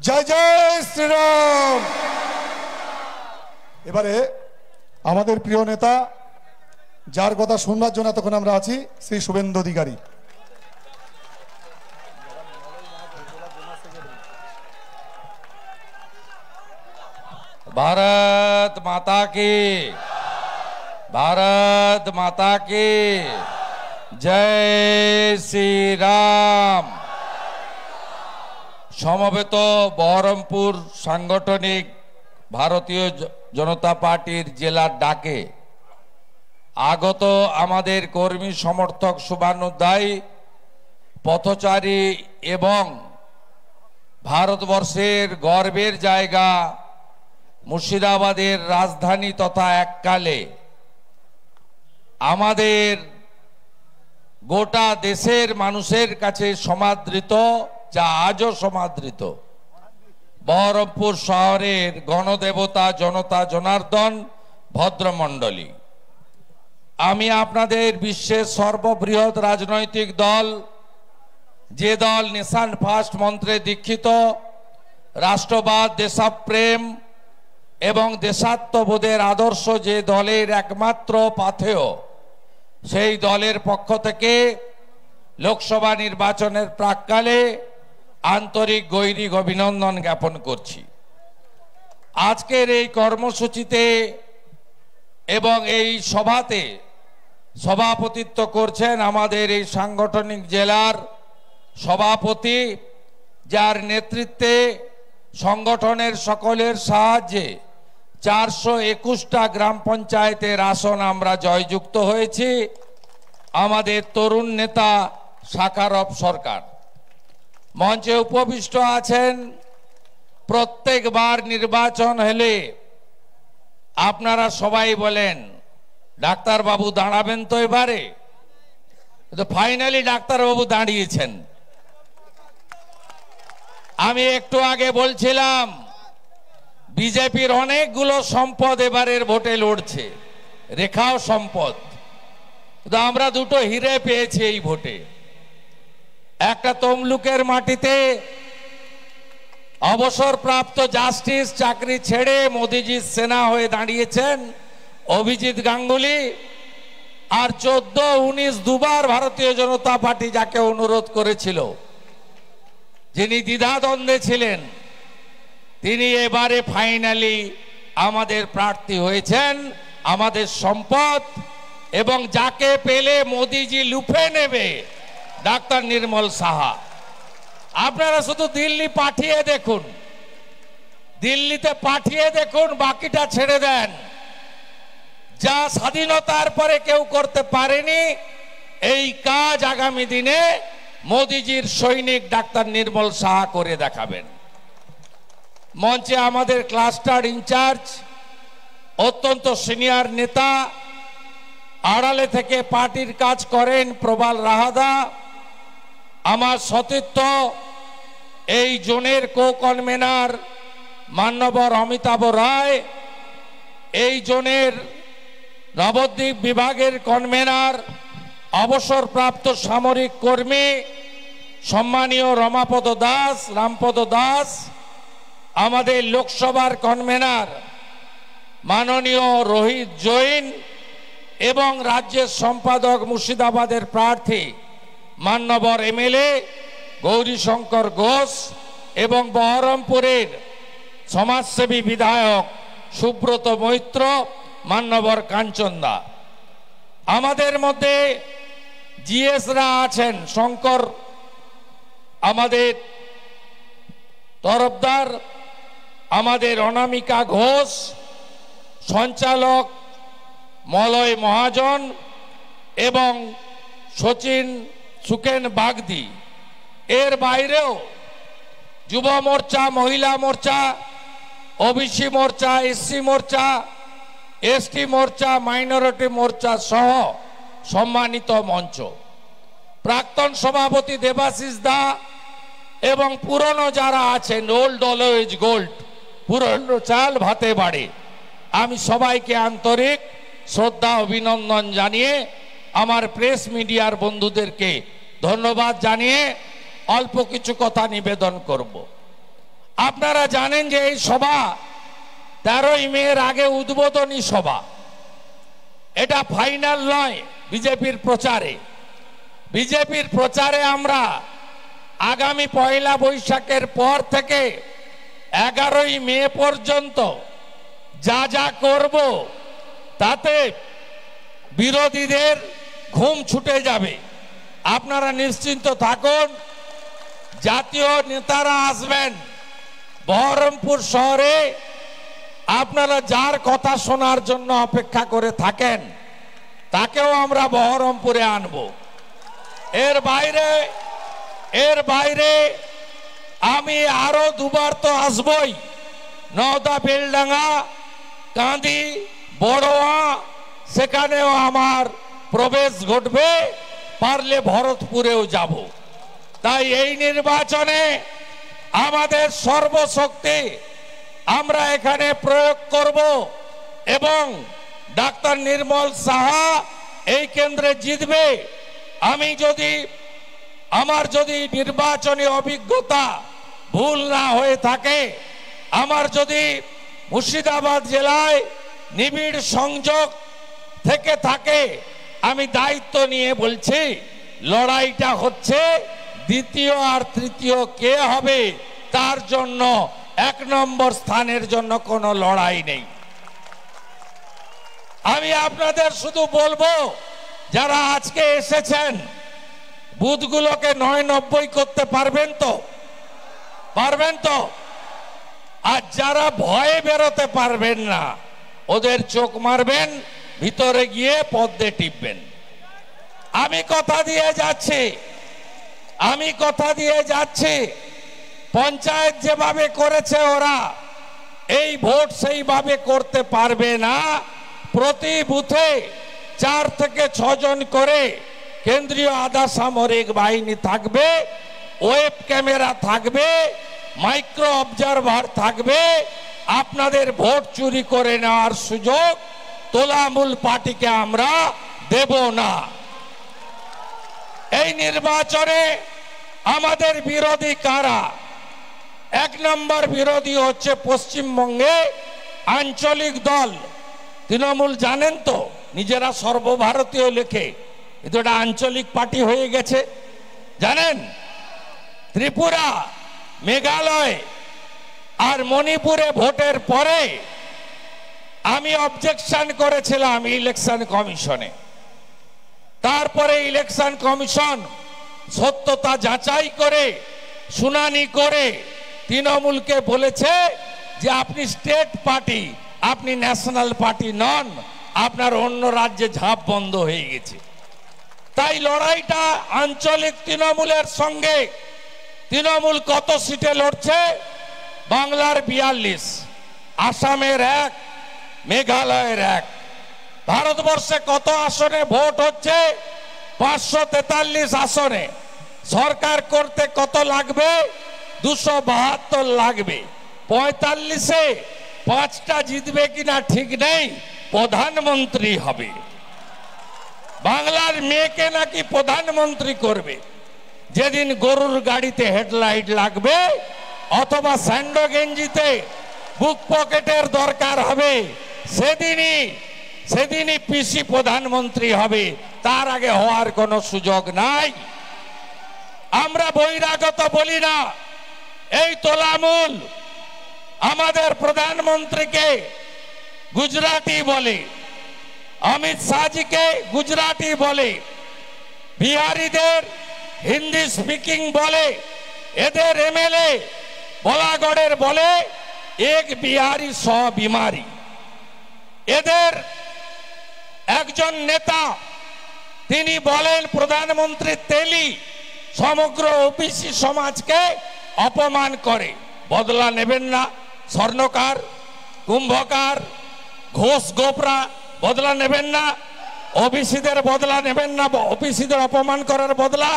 জয় জয় শ্রীরাম। এবারে আমাদের প্রিয় নেতা, যার কথা শুনবার জন্য এতক্ষণ আমরা আছি, শ্রী শুভেন্দু অধিকারী। भारत माता की, भारत माता की जय श्री राम। সমবেত বহরমপুর সাংগঠনিক ভারতীয় জনতা পার্টির জেলার ডাকে আগত আমাদের কর্মী সমর্থক শুভানুধ্যায়ী পথচারী এবং ভারতবর্ষের গর্বের জায়গা মুর্শিদাবাদের রাজধানী তথা এককালে আমাদের গোটা দেশের মানুষের কাছে সমাদৃত, যা আজও সমাদৃত, বহরমপুর শহরের গণদেবতা জনতা জনার্দন ভদ্রমণ্ডলী, আমি আপনাদের বিশ্বের সর্ববৃহৎ রাজনৈতিক দল, যে দল নেশন ফার্স্ট মন্ত্রে দীক্ষিত, রাষ্ট্রবাদ, দেশপ্রেম এবং দেশাত্মবোধের আদর্শ যে দলের একমাত্র পাথেয়, সেই দলের পক্ষ থেকে লোকসভা নির্বাচনের প্রাক্কালে আন্তরিক গৈরিক অভিনন্দন জ্ঞাপন করছি। আজকের এই কর্মসূচিতে এবং এই সভাতে সভাপতিত্ব করছেন আমাদের এই সাংগঠনিক জেলার সভাপতি, যার নেতৃত্বে সংগঠনের সকলের সাহায্যে 421টা গ্রাম পঞ্চায়েতের আসন আমরা জয়যুক্ত হয়েছি, আমাদের তরুণ নেতা শাকারব সরকার। মঞ্চে উপবিষ্ট আছেন। প্রত্যেকবার নির্বাচন হলে আপনারা সবাই বলেন, ডাক্তারবাবু দাঁড়াবেন তো এবারে? তো ফাইনালি ডাক্তারবাবু দাঁড়িয়েছেন। আমি একটু আগে বলছিলাম বিজেপির অনেকগুলো সম্পদ এবারের ভোটে লড়ছে, রেখাও সম্পদ। আমরা দুটো হিরে পেয়েছি এই ভোটে। একটা তমলুকের মাটিতে অবসরপ্রাপ্ত জাস্টিস চাকরি ছেড়ে মোদিজির সেনা হয়ে দাঁড়িয়েছেন অভিজিৎ গাঙ্গুলি, আর 14, 19 দুবার ভারতীয় জনতা পার্টি যাকে অনুরোধ করেছিল, যিনি দ্বিধাদ্বন্দ্বে ছিলেন, তিনি এবারে ফাইনালি আমাদের প্রার্থী হয়েছেন, আমাদের সম্পদ, এবং যাকে পেলে মোদিজি লুফে নেবে, ডাক্তার নির্মল সাহা। আপনারা শুধু দিল্লি পাঠিয়ে দেখুন, দিল্লিতে পাঠিয়ে দেখুন, বাকিটা ছেড়ে দেন। যা স্বাধীনতার পরে কেউ করতে পারেনি, এই কাজ আগামী দিনে মোদিজির সৈনিক ডাক্তার নির্মল সাহা করে দেখাবেন। মঞ্চে আমাদের ক্লাস্টার ইনচার্জ, অত্যন্ত সিনিয়র নেতা, আড়ালে থেকে পার্টির কাজ করেন প্রবাল রাহাদা, আমার সতীর্থ এই জোনের কো কনভেনার মান্যবর অমিতাভ রায়, এই জোনের নবদ্বীপ বিভাগের কনভেনার অবসরপ্রাপ্ত সামরিক কর্মী সম্মানীয় রমাপদ দাস, রামপদ দাস, আমাদের লোকসভার কনভেনার মাননীয় রোহিত জৈন, এবং রাজ্যের সম্পাদক মুর্শিদাবাদের প্রার্থী মান্যবর এমএলএ গৌরীশঙ্কর ঘোষ, এবং বহরমপুরের সমাজসেবী বিধায়ক সুব্রত মৈত্র, মান্যবর কাঞ্চনদা। আমাদের মধ্যে জিএসরা আছেন, শঙ্কর আমাদের তরফদার, আমাদের অনামিকা ঘোষ, সঞ্চালক মলয় মহাজন, এবং সচিন সুকেন বাগদি। এর বাইরেও যুব মোর্চা, মহিলা মোর্চা, ওবিসি মোর্চা, এসসি মোর্চা, এসটি মোর্চা, মাইনরিটি মোর্চা সহ সম্মানিত মঞ্চ, প্রাক্তন সভাপতি দেবাশিস দা এবং পুরনো যারা আছেন, ওল্ড অলওয়েজ গোল্ড, পুরনো চাল ভাতে বাড়ে, আমি সবাইকে আন্তরিক শ্রদ্ধা অভিনন্দন জানিয়ে আমার প্রেস মিডিয়ার বন্ধুদেরকে ধন্যবাদ জানিয়ে অল্প কিছু কথা নিবেদন করব। আপনারা জানেন যে এই সভা 13ই মের আগে উদ্বোধনী সভা, এটা ফাইনাল নয়। বিজেপির প্রচারে আমরা আগামী 1 বৈশাখের পর থেকে 11ই মে পর্যন্ত যা যা করব তাতে বিরোধীদের ঘুম ছুটে যাবে। আপনারা নিশ্চিন্ত থাকুন, জাতীয় নেতারা আসবেন বহরমপুর শহরে। আপনারা যার কথা শোনার জন্য অপেক্ষা করে থাকেন তাকেও আমরা বহরমপুরে আনব। এর বাইরে আমি আরো দুবার তো আসবই। নওদা, বেলডাঙ্গা, কাঁদি, বড়োয়া, সেখানেও আমার প্রবেশ ঘটবে, পারলে ভরতপুরেও যাব। তাই এই নির্বাচনে আমাদের সর্বশক্তি আমরা এখানে প্রয়োগ করব এবং ডাক্তার নির্মল সাহা এই কেন্দ্রে জিতবে। আমার যদি নির্বাচনী অভিজ্ঞতা ভুল না হয়ে থাকে, আমার যদি মুর্শিদাবাদ জেলায় নিবিড় সংযোগ থেকে থাকে, আমি দায়িত্ব নিয়ে বলছি লড়াইটা হচ্ছে দ্বিতীয় আর তৃতীয় কে হবে তার জন্য। 1 নম্বর স্থানের জন্য কোনো লড়াই নেই। আমি আপনাদের শুধু বলবো, যারা আজকে এসেছেন বুথগুলোকে ৯-৯০ করতে পারবেন তো? আর যারা ভয়ে বেরোতে পারবেন না ওদের চোখ মারবেন, ভিতরে গিয়ে পদ্মে টিপবেন। আমি কথা দিয়ে যাচ্ছি পঞ্চায়েত যেভাবে করেছে ওরা এই ভোট সেইভাবে করতে পারবে না। প্রতি বুথে 4 থেকে 6 জন করে কেন্দ্রীয় আধা সামরিক বাহিনী থাকবে, ওয়েব ক্যামেরা থাকবে, মাইক্রো অবজারভার থাকবে। আপনাদের ভোট চুরি করে নেওয়ার সুযোগ তোলামূল পার্টিকে আমরা দেব না। এই নির্বাচনে আমাদের বিরোধী কারা? 1 নম্বর বিরোধী হচ্ছে পশ্চিমবঙ্গে আঞ্চলিক দল তৃণমূল। জানেন তো, নিজেরা সর্বভারতীয় লেখে, কিন্তু এটা আঞ্চলিক পার্টি হয়ে গেছে। জানেন, ত্রিপুরা, মেঘালয় আর মণিপুরে ভোটের পরে আমি অবজেকশন করেছিলাম ইলেকশন কমিশনে। তারপরে ইলেকশন কমিশন সত্যতা যাচাই করে শুনানি করে তৃণমূলকে বলেছে যে আপনি স্টেট পার্টি, আপনি ন্যাশনাল পার্টি নন, আপনার অন্য রাজ্যে ঝাঁপ বন্ধ হয়ে গেছে। তাই লড়াইটা আঞ্চলিক তৃণমূলের সঙ্গে। তৃণমূল কত সিটে লড়ছে? বাংলার 42, আসামের 1, মেঘালয়ের 1। ভারতবর্ষে কত আসনে ভোট হচ্ছে? 543 আসনে। সরকার করতে কত লাগবে? 272 লাগবে। 45-এ 5টা জিতবে কিনা ঠিক নেই, প্রধানমন্ত্রী হবে। বাংলার মেয়েকে নাকি প্রধানমন্ত্রী করবে। যেদিন গরুর গাড়িতে হেডলাইট লাগবে অথবা স্যান্ডো গেঞ্জিতে বুক পকেটের দরকার হবে, সেদিনই পিসি প্রধানমন্ত্রী হবে। তার আগে হওয়ার কোনো সুযোগ নাই। আমরা বহিরাগত বলি না। এই তোলামূল আমাদের প্রধানমন্ত্রীকে গুজরাটি বলে, অমিত শাহজিকে গুজরাটি বলে, বিহারিদের হিন্দি স্পিকিং বলে, এদের এমএলএ বলাগড়ের বলে এক বিহারি 100 বিমারি। এদের একজন নেতা তিনি বলেন প্রধানমন্ত্রী তেলি সমগ্র ওবিসি সমাজকে অপমান করে। বদলা নেবেন না? স্বর্ণকার, কুম্ভকার, ঘোষ গোপরা বদলা নেবেন না? ওবিসিদের বদলা নেবেন না? ওবিসিদের অপমান করার বদলা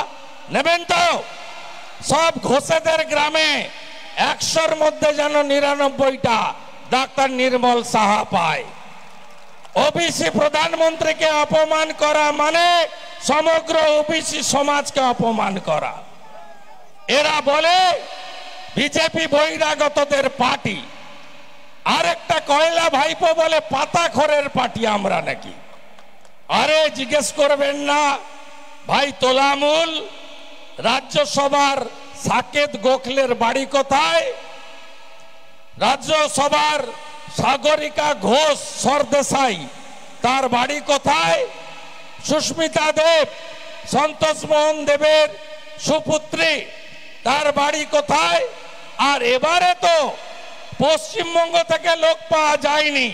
নেবেন তো? সব ঘোষেদের গ্রামে 100-র মধ্যে যেন 99টা ডাক্তার নির্মল সাহা পায়। ওবিসি প্রধানমন্ত্রীকে অপমান করা মানে সমগ্র ওবিসি সমাজকে অপমান করা। এরা বলে বিজেপি বহিরাগতদের পার্টি, আরেকটা কয়লা ভাইপো বলে পাতাখোরের পার্টি আমরা নাকি। আরে জিজ্ঞেস করবেন না ভাই তোলামুল, রাজ্যসভার সাকেত গোখলের বাড়ি কোথায়? রাজ্যসভার সাগরিকা ঘোষ সরদেশাই, তার বাড়ি কোথায়? সুস্মিতা দেব, সন্তোষ মোহন দেবের সুপুত্রী, তার বাড়ি কোথায়? আর এবারে তো পশ্চিমবঙ্গ থেকে লোক পাওয়া যায়নি,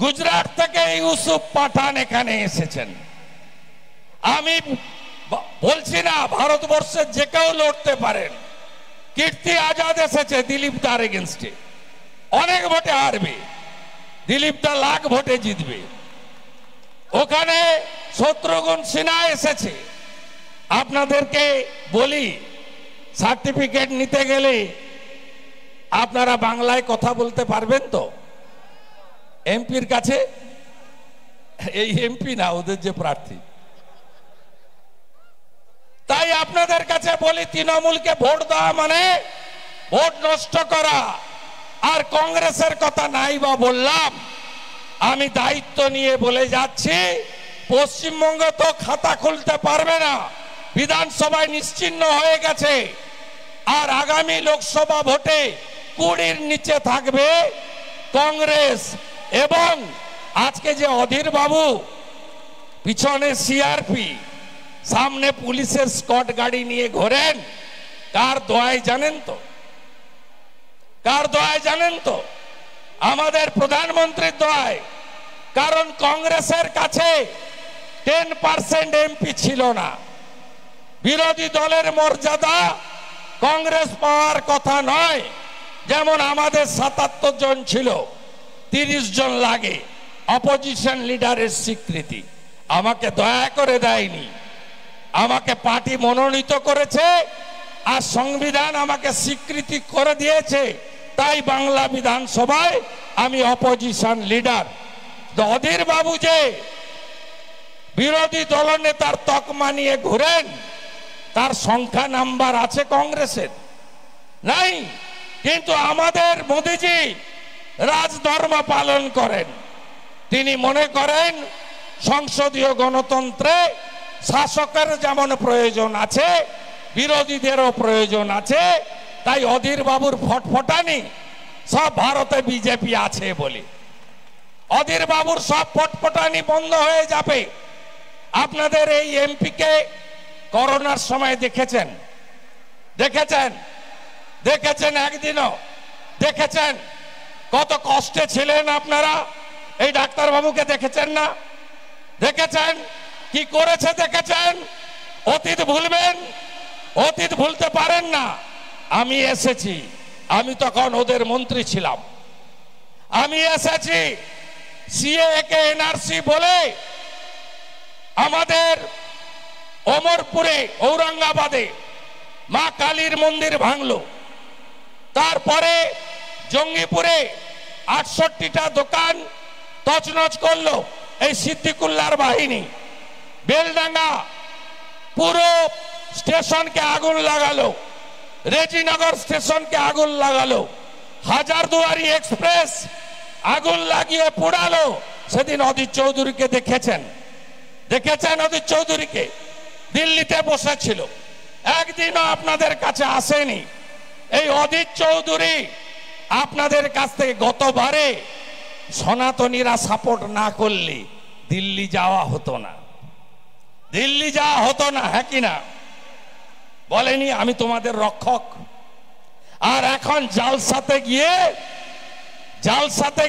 গুজরাট থেকে ইউসুফ পাঠান এখানে এসেছেন। আমি বলছি না ভারতবর্ষের যে কেউ লড়তে পারেন, কীর্তি আজাদ এসেছে দিলীপ দার এগেনস্টে, অনেক ভোটে হারবে, দিলীপ দা লাখ ভোটে জিতবে। ওখানে শত্রুঘ্ন সিনহা এসেছে। আপনাদেরকে বলি, সার্টিফিকেট নিতে গেলে আপনারা বাংলায় কথা বলতে পারবেন তো? এমপির কাছে, এই এমপি না, ওদের যে প্রার্থী। তাই আপনাদের কাছে বলি, তৃণমূলকে ভোট দেওয়া মানে ভোট নষ্ট করা। আর কংগ্রেসের কথা নাই বা বললাম, আমি দায়িত্ব নিয়ে বলে যাচ্ছি, পশ্চিমবঙ্গ তো খাতা খুলতে পারবে না, বিধানসভায় নিশ্চিহ্ন হয়ে গেছে। আর আগামী লোকসভা ভোটে 20-র নিচে থাকবে কংগ্রেস। এবং আজকে যে অধীর বাবু, পিছনে সিআরপি, সামনে পুলিশের স্কট গাড়ি নিয়ে ঘোরেন, কার দোয়ায় জানেন তো? কার দোয়ায় জানেন তো? আমাদের প্রধানমন্ত্রীর দোয়ায়। কারণ কংগ্রেসের কাছে 10% এমপি ছিল না। বিরোধী দলের মর্যাদা কংগ্রেস পাওয়ার কথা নয়। যেমন আমাদের 77 জন ছিল, 30 জন লাগে অপোজিশন লিডারের স্বীকৃতি। আমাকে দয়া করে দেয়নি, আমাকে পার্টি মনোনীত করেছে, আর সংবিধান আমাকে স্বীকৃতি করে দিয়েছে। তাই বাংলা বিধানসভায় আমি অপোজিশন লিডার। অধীর বাবু যে বিরোধী দলনেতার তকমা নিয়ে ঘুরেন, তার সংখ্যা নাম্বার আছে কংগ্রেসের? নাই। কিন্তু আমাদের মোদিজি রাজধর্ম পালন করেন। তিনি মনে করেন সংসদীয় গণতন্ত্রে শাসকের যেমন প্রয়োজন আছে, বিরোধীদেরও প্রয়োজন আছে। তাই অধীর বাবুর ফটফটানি সব ভারতে বিজেপি আছে বলে অধীর বাবুর সব ফটফটানি বন্ধ হয়ে যাবে। আপনাদের এই এমপিকে করোনার সময় দেখেছেন? দেখেছেন একদিনও? দেখেছেন কত কষ্টে ছিলেন আপনারা? এই ডাক্তার বাবুকে দেখেছেন না? দেখেছেন কি করেছে? দেখেছেন? অতীত ভুলবেন? অতীত ভুলতে পারেন না। আমি এসেছি, আমি তখন ওদের মন্ত্রী ছিলাম। আমি এসেছি সিএ কে এনআরসি বলে আমাদের অমরপুরে, ঔরঙ্গাবাদে মা কালীর মন্দির ভাঙলো। তারপরে জঙ্গিপুরে 68টা দোকান তছনছ করলো এই সিদ্দিকুল্লাহর বাহিনী। বেলডাঙ্গা পুরো স্টেশনকে আগুন লাগালো, রেজিনগর স্টেশনকে আগুন লাগালো, হাজারদুয়ারি এক্সপ্রেস আগুন লাগিয়ে পোড়ালো। সেদিন অধীর চৌধুরীকে দেখেছেন? অধীর চৌধুরীকে? দিল্লিতে বসেছিল, একদিনও আপনাদের কাছে আসেনি। এই অধীর চৌধুরী আপনাদের কাছ থেকে গতবারে সনাতনীরা সাপোর্ট না করলে দিল্লি যাওয়া হতো না, হ্যাঁ কি না? বলেনি আমি তোমাদের রক্ষক? আর এখন জালসাতে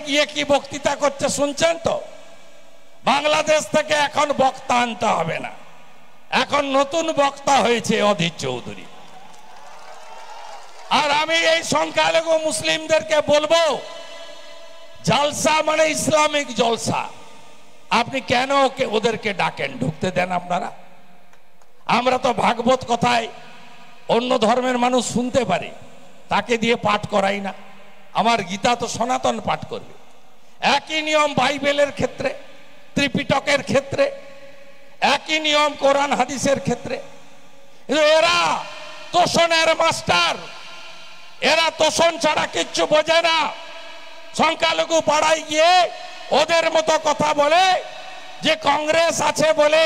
গিয়ে কি বক্তৃতা করছে শুনছেন তো? বাংলাদেশ থেকে এখন বক্তা আনতে হবে না, এখন নতুন বক্তা হয়েছে অধীর চৌধুরী। আর আমি এই সংখ্যালঘু মুসলিমদেরকে বলবো, জালসা মানে ইসলামিক জলসা। আপনি কেন ওদেরকে ডাকেন? ঢুকতে দেন আপনারা। আমরা তো ভাগবত কথায় অন্য ধর্মের মানুষ শুনতে পারে, তাকে দিয়ে পাঠ করাই না। আমার গীতা তো সনাতন পাঠ করবে। একই নিয়ম বাইবেলের ক্ষেত্রে, ত্রিপিটকের ক্ষেত্রে, একই নিয়ম কোরআন হাদিসের ক্ষেত্রে। এরা তোষণের মাস্টার, এরা তোষণ ছাড়া কিচ্ছু বোঝে না। সংখ্যালঘু পাড়ায় গিয়ে ওদের মতো কথা বলে যে কংগ্রেস আছে বলে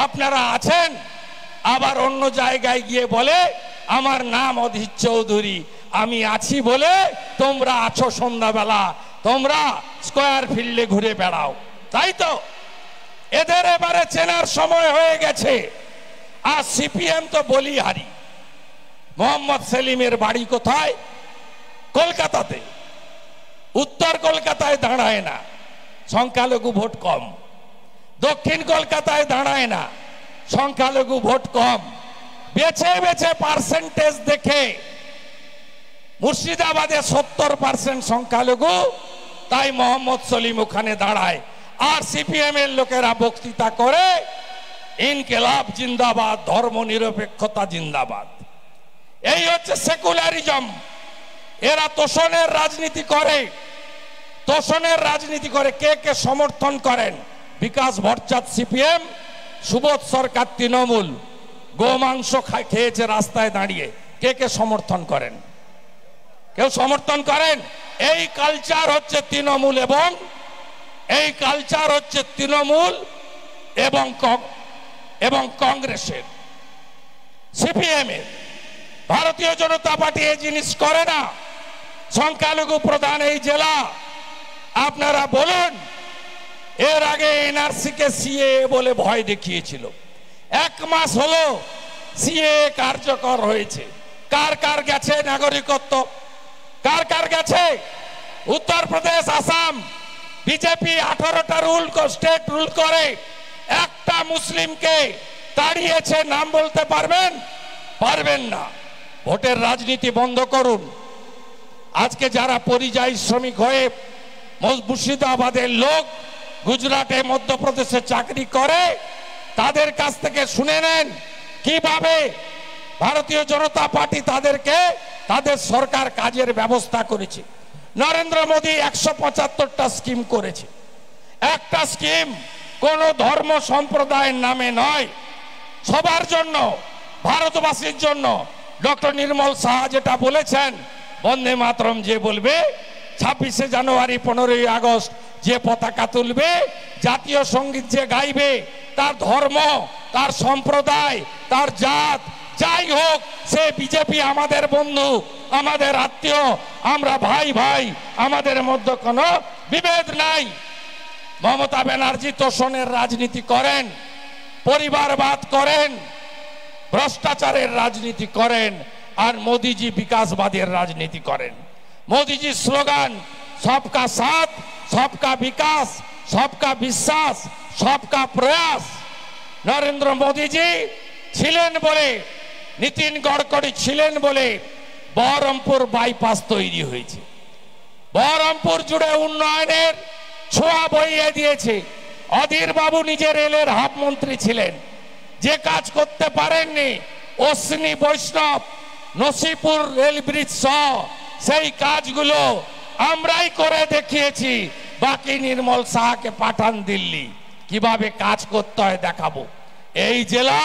আপনারা আছেন, আবার অন্য জায়গায় গিয়ে বলে আমার নাম অধীর চৌধুরী, আমি আছি বলে তোমরা আছো, সন্ধ্যাবেলা তোমরা স্কয়ার ফিল্ডে ঘুরে বেড়াও। তাই তো এদের এবারে চেনার সময় হয়ে গেছে। আর সিপিএম তো বলিহারি। মোহাম্মদ সেলিমের বাড়ি কোথায়? কলকাতাতে। উত্তর কলকাতায় দাঁড়ায় না, সংখ্যালঘু ভোট কম। দক্ষিণ কলকাতায় দাঁড়ায় না, সংখ্যালঘু ভোট কম। বেছে বেছে পার্সেন্টেজ দেখে মুর্শিদাবাদে 70% সংখ্যালঘু, তাই মোহাম্মদ সলিম ওখানে দাঁড়ায়। আর সিপিএম এর লোকেরা বক্তৃতা করে ইনকিলাব জিন্দাবাদ, ধর্ম নিরপেক্ষতা জিন্দাবাদ। এই হচ্ছে সেকুলারিজম। এরা তোষণের রাজনীতি করে, তোষণের রাজনীতি করে। কে কে সমর্থন করেন? বিকাশ ভট্টাচার্য সিপিএম, সুবোধ সরকার তৃণমূল। গোমাংস খেয়েছে রাস্তায় দাঁড়িয়ে। কে কে সমর্থন করেন? কেউ সমর্থন করেন? এই কালচার হচ্ছে তৃণমূল এবং এই কালচার হচ্ছে তৃণমূল এবং কংগ্রেসের, সিপিএম এর। ভারতীয় জনতা পার্টি এই জিনিস করে না। সংখ্যালঘু প্রধান এই জেলা। আপনারা বলুন, এর আগে এনআরসি কে সিএ বলে ভয় দেখিয়েছিল। 1 মাস হলো সিএ কার্যকর হয়েছে। কার কার গেছে নাগরিকত্ব? কার কার গেছে? উত্তরপ্রদেশ, আসাম বিজেপি 18টা স্টেট রুল করে, একটা মুসলিমকে তাড়িয়েছে। নাম বলতে পারবেন? পারবেন না। ভোটের রাজনীতি বন্ধ করুন। আজকে যারা পরিযায়ী শ্রমিক হয়ে মুর্শিদাবাদের লোক গুজরাটে, মধ্যপ্রদেশে চাকরি করে, তাদের কাছ থেকে শুনে নেন কিভাবে ভারতীয় জনতা পার্টি তাদেরকে, তাদের সরকার কাজের ব্যবস্থা করেছে। নরেন্দ্র মোদী 175টা স্কিম করেছে। একটা স্কিম কোন ধর্ম সম্প্রদায়ের নামে নয়, সবার জন্য, ভারতবাসীর জন্য। ডক্টর নির্মল সাহা যেটা বলেছেন, বন্দে মাতরম যে বলবে, 26শে জানুয়ারি 15ই আগস্ট যে পতাকা তুলবে, জাতীয় সঙ্গীত যে গাইবে, তার ধর্ম, তার সম্প্রদায়, তার জাত যাই হোক, সে বিজেপি আমাদের বন্ধু, আমাদের আত্মীয়, আমরা ভাই ভাই, আমাদের মধ্যে কোনো বিভেদ নাই। মমতা ব্যানার্জি তোষণের রাজনীতি করেন, পরিবারবাদ করেন, ভ্রষ্টাচারের রাজনীতি করেন, আর মোদিজি বিকাশবাদের রাজনীতি করেন। মোদিজির স্লোগান সবকা সাথ, সবকা বিকাশ, সবকা বিশ্বাস, সবকা প্রয়াস। নরেন্দ্র মোদিজি ছিলেন বলে, নীতিন গডকরি ছিলেন বলে বহরমপুর বাইপাস তৈরি হয়েছে। বহরমপুর জুড়ে উন্নয়নের ছোঁয়া বইয়ে দিয়েছে। অধীর বাবু নিজে রেলের হাফ মন্ত্রী ছিলেন, যে কাজ করতে পারেননি অশ্বিনী বৈষ্ণব, নসিপুর রেল ব্রিজ সহ সেই কাজগুলো আমরাই করে দেখিয়েছি। বাকি নির্মল সাহাকে পাঠান দিল্লি, কিভাবে কাজ করতে হয় দেখাবো। এই জেলা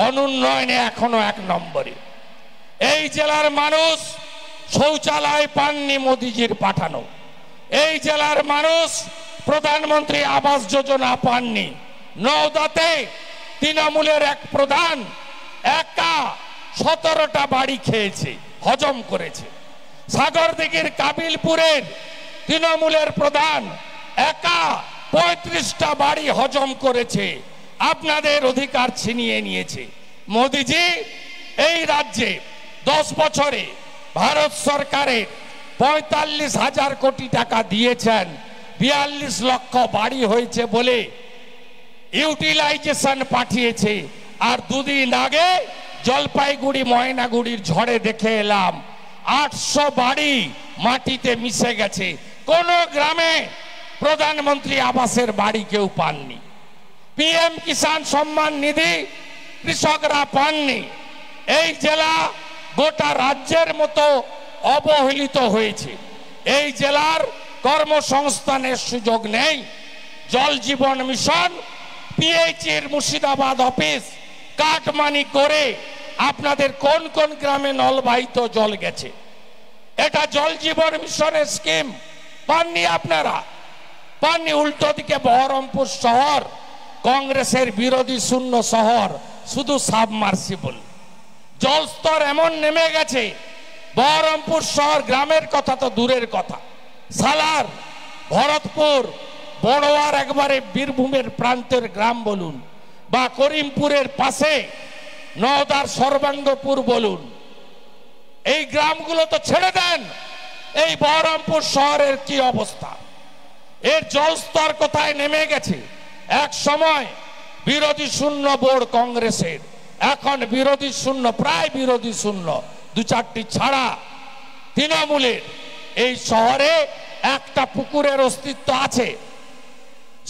অনুন্নয়নে এখনো 1 নম্বরে। এই জেলার মানুষ শৌচালয় পাননি মোদিজির পাঠানো। এই জেলার মানুষ প্রধানমন্ত্রী আবাস যোজনা পাননি। নওদাতে তৃণমূলের এক প্রধান একা 17টা বাড়ি খেয়েছে, হজম করেছে। সাগরদিঘির কাবিলপুরের তৃণমূলের প্রধান একা 35টা বাড়ি হজম করেছে। আপনাদের অধিকার ছিনিয়ে নিয়েছে। মোদিজি এই রাজ্যে 10 বছরে ভারত সরকারের 45,000 কোটি টাকা দিয়েছেন। 42 লক্ষ বাড়ি হয়েছে বলে ইউটিলাইজেশন পাঠিয়েছে। আর 2 দিন আগে জলপাইগুড়ি ময়নাগুড়ির ঝড়ে দেখে এলাম 800 বাড়ি মাটিতে মিশে গেছে। কোন গ্রামে প্রধানমন্ত্রী আবাসের বাড়ি কেউ পাননি। পিএম কিষাণ সম্মান নিধি কৃষকরা পাননি। এই জেলা গোটা রাজ্যের মতো অবহেলিত হয়েছে। এই জেলার কর্মসংস্থানের সুযোগ নেই। জল জীবন মিশন, পিএইচির মুর্শিদাবাদ অফিস কাটমানি করে আপনাদের কোন কোন গ্রামে নলবাহিত জল গেছে? এটা জল জীবন মিশনের স্কিম পাননি আপনারা, পাননি। উল্টো দিকে বহরমপুর শহর কংগ্রেসের বিরোধী শূন্য শহর, শুধু সাবমার্সিবল। জলস্তর এমন নেমে গেছে, বহরমপুর শহর গ্রামের কথা তো দূরের কথা, সালার, ভরতপুর, বড়োয়ার একবারে বীরভূমের প্রান্তের গ্রাম বলুন, বা করিমপুরের পাশে নওদার সর্বাঙ্গপুর বলুন, এই গ্রামগুলো তো ছেড়ে দেন। এই বহরমপুর শহরের কি অবস্থা, এর জলস্তর কোথায় নেমে গেছে। এক সময় বিরোধী শূন্য বোর্ড কংগ্রেসের, এখন বিরোধী শূন্য, প্রায় বিরোধী শূন্য, দু চারটি ছাড়া তৃণমূলের। এই শহরে একটা পুকুরের অস্তিত্ব আছে,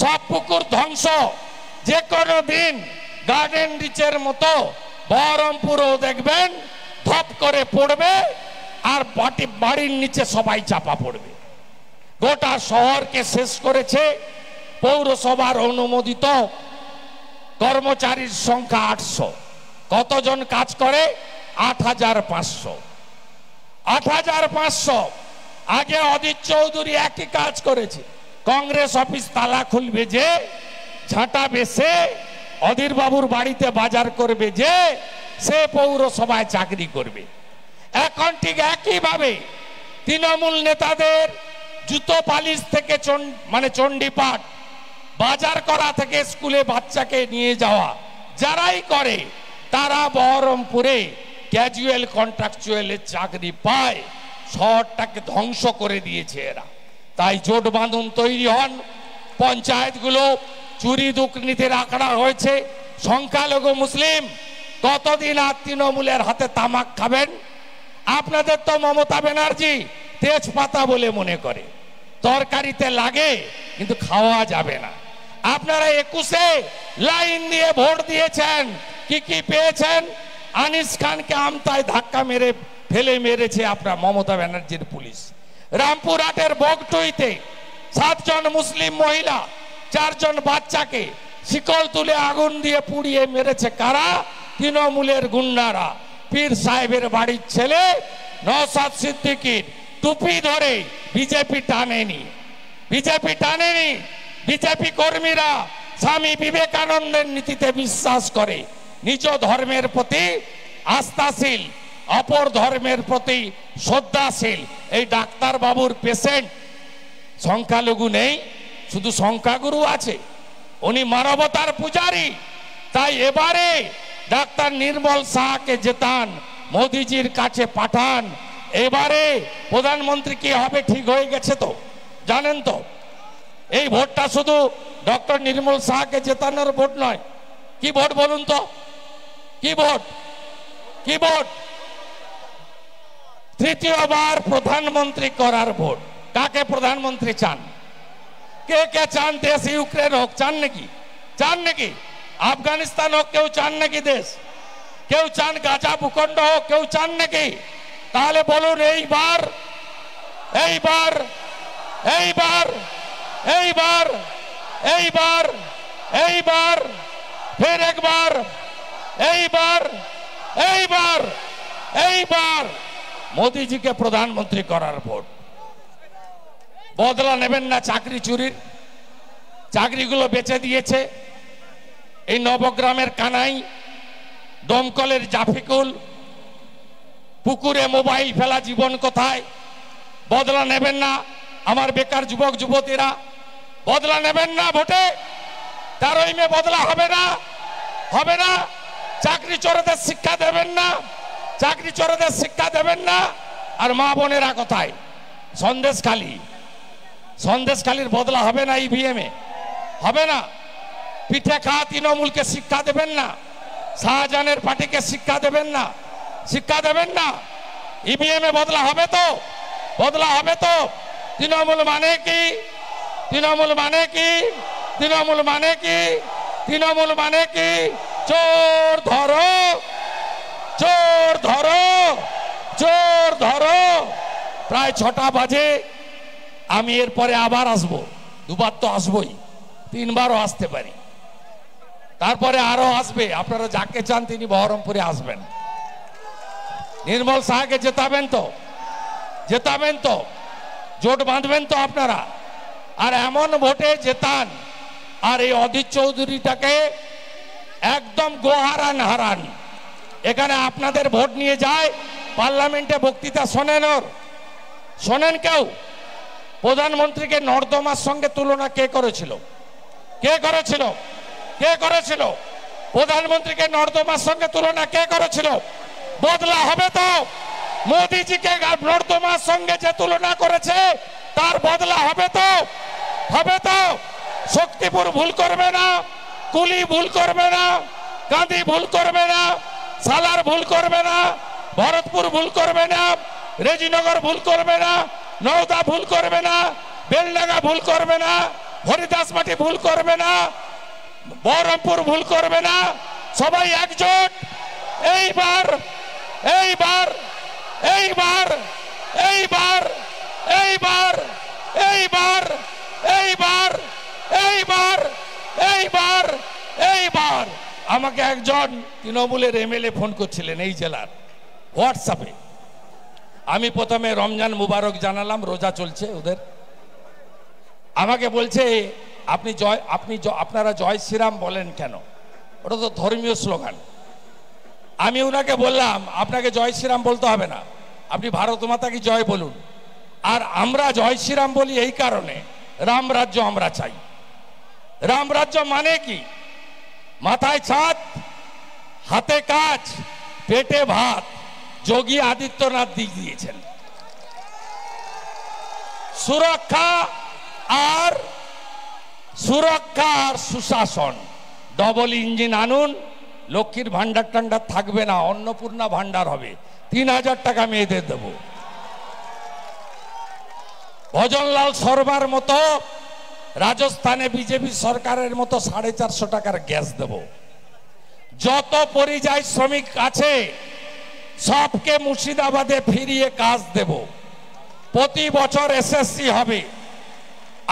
সব পুকুর ধ্বংস। যে কোনো দিন গার্ডেন রিচের মতো বহরমপুরও দেখবেন ধপ করে পড়বে, আর বাড়ির নিচে সবাই চাপা পড়বে। গোটা শহরকে শেষ করেছে। পৌরসভার অনুমোদিত কর্মচারীর সংখ্যা 800। কতজন কাজ করে? 8500। 8500। আগে অদিত চৌধুরী একই কাজ করেছে। কংগ্রেস অফিস তালা খুলবে যে, ঝাঁটা বেসে অধীর বাবুর বাড়িতে বাজার করবে যে, সে পৌরসভায় চাকরি করবে। এখন ঠিক একইভাবে তৃণমূল নেতাদের জুতো পালিশ থেকে চণ্ডীপাঠ, বাজার করা থেকে স্কুলে বাচ্চাকে নিয়ে যাওয়া, যারাই করে তারা বহরমপুরে ক্যাজুয়াল কন্ট্রাকচুয়ালের চাকরি পায়। শহরটাকে ধ্বংস করে দিয়েছে এরা। তাই জোট বাঁধন তৈরি হন। পঞ্চায়েতগুলো চুরি দুর্নীতির আঁকড়া হয়েছে। সংখ্যালঘু মুসলিম কতদিন আর তৃণমূলের হাতে তামাক খাবেন? আপনাদের তো মমতা ব্যানার্জি তেজপাতা বলে মনে করে, তরকারিতে লাগে কিন্তু খাওয়া যাবে না। আপনারা 21-এ লাইন দিয়ে ভোট দিয়েছেন, কি কি পেয়েছেন? আনিস খানকে আমতায় ধাক্কা মেরে ফেলে মেরেছে আপনার মমতা ব্যানার্জির পুলিশ। রামপুরহাটের বগটুইতে 7 জন মুসলিম মহিলা, 4 জন বাচ্চাকে শিকল তুলে আগুন দিয়ে পুড়িয়ে মেরেছে কারা? তৃণমূলের গুন্ডারা। পীর সাহেবের বাড়ির ছেলে নওশাদ সিদ্দিকীর টুপি ধরে বিজেপি টানেনি, বিজেপি টানেনি। বিজেপি কর্মীরা স্বামী বিবেকানন্দের নীতিতে বিশ্বাস করে, নিজ ধর্মের প্রতি আস্থাশীল, অপর ধর্মের প্রতি শ্রদ্ধাশীল। এই ডাক্তার বাবুর পেশেন্ট সংখ্যালঘু নেই, শুধু সংখ্যাগুরু আছে। উনি মানবতার পূজারী। তাই এবারে ডাক্তার নির্মল শাহকে জেতান, মোদিজির কাছে পাঠান। এবারে প্রধানমন্ত্রী কি হবে ঠিক হয়ে গেছে তো, জানেন তো। এই ভোটটা শুধু ডক্টর নির্মল শাহকে জেতানোর ভোট নয়। কি ভোট বলুন তো? কি ভোট? কি ভোট? তৃতীয়বার প্রধানমন্ত্রী করার ভোট। কাকে প্রধানমন্ত্রী চান? কে কে চান দেশ ইউক্রেন হোক? চান নাকি? চান নাকি আফগানিস্তান হোক? কেউ চান নাকি দেশ? কেউ চান গাজা ভূখণ্ড হোক? কেউ চান নাকি? তাহলে বলুন এইবার, এইবার, এইবার, এইবার, এইবার, এইবার, ফের একবার, এইবার, এইবার, এইবার মোদিজিকে প্রধানমন্ত্রী করার ভোট। বদলা নেবেন না চাকরি চুরির। চাকরিগুলো বেচে দিয়েছে এই নবগ্রামের কানাই, দমকলের জাফিকুল, পুকুরে মোবাইল ফেলা জীবন কোথায়? বদলা নেবেন না আমার বেকার যুবক যুবতীরা? বদলা নেবেন না ভোটে? 13ই মে বদলা হবে না? হবে না? চাকরি চোরদের শিক্ষা দেবেন না? চাকরি চোরদের শিক্ষা দেবেন না? আর মা বোনেরা কোথায়? সন্দেশখালী, সন্দেশখালীর বদলা হবে না ইভিএম এ? হবে না? পিঠে খাওয়া তৃণমূলকে শিক্ষা দেবেন না? শাহজাহানের পার্টিকে শিক্ষা দেবেন না? শিক্ষা দেবেন না? ইভিএম এ বদলা হবে তো? বদলা হবে তো? তৃণমূল মানে কি? তৃণমূল মানে কি? তৃণমূল মানে কি? তৃণমূল মানে কি? চোর ধরো, চোর ধরো, চোর ধরো। প্রায় 6টা বাজে। আমি এরপরে আবার আসবো, দুবার তো আসবোই, 3বারও আসতে পারি, তারপরে আরো আসবে। আপনারা যাকে চান তিনি বহরমপুরে আসবেন। নির্মল শাহকে জেতাবেন তো? জেতাবেন তো, জোট বাঁধবেন তো আপনারা, আর এমন ভোটে জেতান, আর এই অধীর চৌধুরীটাকে একদম গোহারান হারান। এখানে আপনাদের ভোট নিয়ে যায়, পার্লামেন্টে বক্তৃতা শোনেন, ওর শোনেন কেউ? প্রধানমন্ত্রীকে নর্দমার সঙ্গে তুলনা কে করেছিল? কে করেছিল? কে করেছিল? প্রধানমন্ত্রীকে নর্দমার সঙ্গে তুলনা কে করেছিল? বদলা হবে তো? মোদিজিকে নর্দমার সঙ্গে যে তুলনা করেছে তার বদলা হবে তো? হবে তো? শক্তিপুর ভুল করবে না, কুলি ভুল করবে না, কাঁদি ভুল করবে না, সালার ভুল করবে না, ভরতপুর ভুল করবে না, রেজিনগর ভুল করবে না, নওদা ভুল করবে না, বেলডাঙ্গা ভুল করবে না, হরিদাসমাটি ভুল করবে না, বহরমপুর ভুল করবে না। সবাই একজোট। এইবার এইবার এইবার এইবার এইবার এইবার এইবার এইবার এইবার এইবার আমাকে একজন তৃণমূলের এমএলএ ফোন করছিলেন এই জেলার, হোয়াটসঅ্যাপে। আমি প্রথমে রমজান মুবারক জানালাম, রোজা চলছে ওদের। আমাকে বলছে আপনারা জয় শ্রীরাম বলেন কেন? ওটা তো ধর্মীয় স্লোগান। আমি ওনাকে বললাম আপনাকে জয় শ্রীরাম বলতে হবে না, আপনি ভারত মাতাকে জয় বলুন। আর আমরা জয় শ্রীরাম বলি এই কারণে, রাম রাজ্য আমরা চাই। রাম রাজ্য মানে কি? মাথায় ছাদ, হাতে কাজ, পেটে ভাত। যোগী আদিত্যনাথ দিয়েছেন। সুরক্ষা আর সুশাসন, ডবল ইঞ্জিন আনুন। লক্ষ্মীর ভান্ডার টান্ডার থাকবে না, অন্নপূর্ণা ভান্ডার হবে। 3000 টাকা মেয়েদের দেব। ভজনলাল শর্মার মতো রাজস্থানে বিজেপি সরকারের মতো 450 টাকার গ্যাস দেব। যত পরিযায়ী শ্রমিক আছে সবকে মুর্শিদাবাদে ফিরিয়ে কাজ দেব। প্রতি বছর এসএসসি হবে,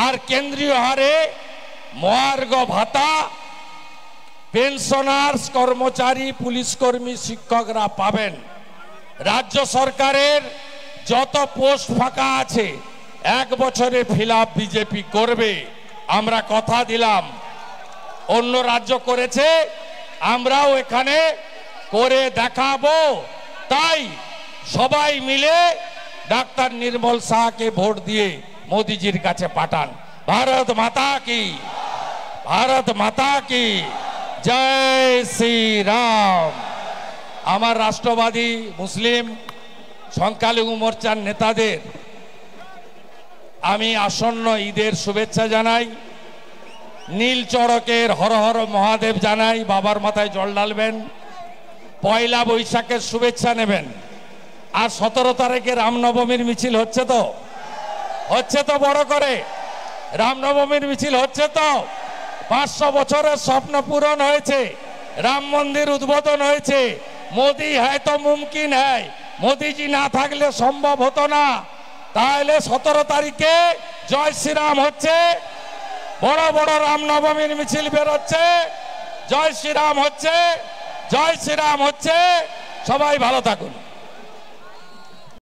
আর কেন্দ্রীয় হারে মহার্ঘ ভাতা পেনশনার্স, কর্মচারী, পুলিশ কর্মী, শিক্ষকরা পাবেন। রাজ্য সরকারের যত পোস্ট ফাঁকা আছে 1 বছরে ফিল আপ বিজেপি করবে। আমরা কথা দিলাম, অন্য রাজ্য করেছে, আমরাও এখানে করে দেখাবো। তাই সবাই মিলে ডাক্তার নির্মল শাহকে ভোট দিয়ে মোদিজির কাছে পাঠান। ভারত মাতা কি, ভারত মাতা কি জয় শ্রী রাম। আমার রাষ্ট্রবাদী মুসলিম সংখ্যালঘু মোর্চার নেতাদের আমি আসন্ন ঈদের শুভেচ্ছা জানাই। নীল চড়কের হর হর মহাদেব জানাই, বাবার মাথায় জল ঢালবেন। পয়লা বৈশাখের শুভেচ্ছা নেবেন। আর 17 তারিখে রামনবমীর মিছিল হচ্ছে তো বড় করে। রামনবমীর মিছিল হচ্ছে তো। 500 বছরের স্বপ্ন পূরণ হয়েছে, রাম মন্দির উদ্বোধন হয়েছে। মোদি হ্যায় তো মুমকিন হ্যায়, মোদিজি না থাকলে সম্ভব হতো না। তাহলে 17 তারিখে জয় শ্রীরাম হচ্ছে, বড় বড় রামনবমীর মিছিল বেরোচ্ছে, জয় শ্রীরাম হচ্ছে, জয় শ্রীরাম হচ্ছে। সবাই ভালো থাকুন।